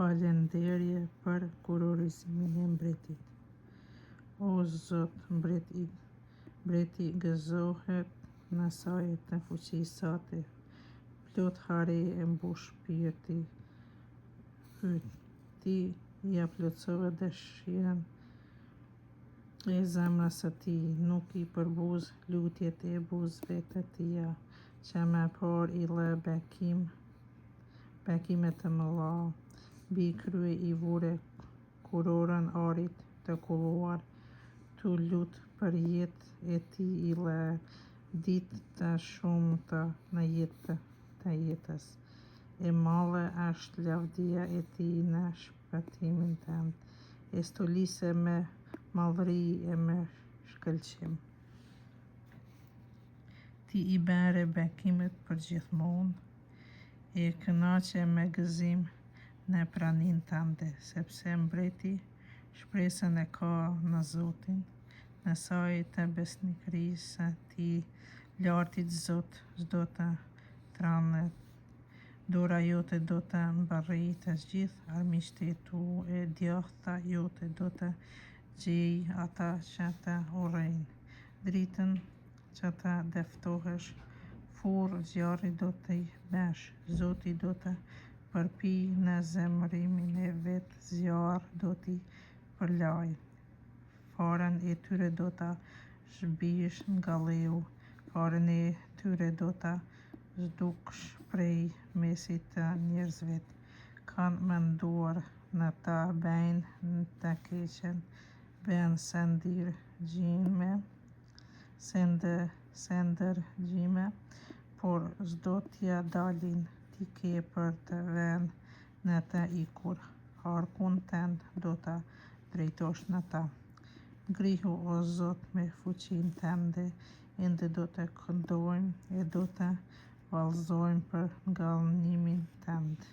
Falënderje për kurorizimin e mbretit. O Zot, mbreti gëzohet në sajët të fuqisë sate, plot hare e mbush shpirti yt. Ti ja plotsove dëshirën e zemrës së tij, nuk i përbuz lutjet e buzëve të tia, që më parë i lë bekime të mëdha, mbi krye i vure kurorën arit të kulluar, tu lut për jetë e tij i lë ditë të shumta në jetë të jetës. E madhe është lavdia e tij në shpëtimin tënd, e stolise me madhëri e me shkëlqim. Ti i bere bekimet për gjithmonë, e kënaqe me gëzim në praninë tënde, sepse mbreti shpresën e ka në Zotin, në sajë të besnikërisë së tij lartit Zot s'do të tërheqet, dora jote do të mbarojë të gjithë armiqtë tu, e djathta jote do të gjejë ata që të urrejnë dritën, që të dëftohesh, furrë zjarri do t'i bësh, Zoti do të përpijë në zemërimin e vet, zjarr do t'i përlajë, faren e tyre do ta zhbijësh nga lleu, faren e tyre do ta zhdukësh prej mesit të njerëzve, kanë menduar në ta bëjnë të keqen, bën sendërgjime, por s'do t'ja dalin, ti ke për të vënë në të ikur, harkun tënd do ta drejtosh në ta. Ngrihu o Zot me fuqinë tënde, ende do të këndojmë e do të vallëzojmë për ngallënimin tënd.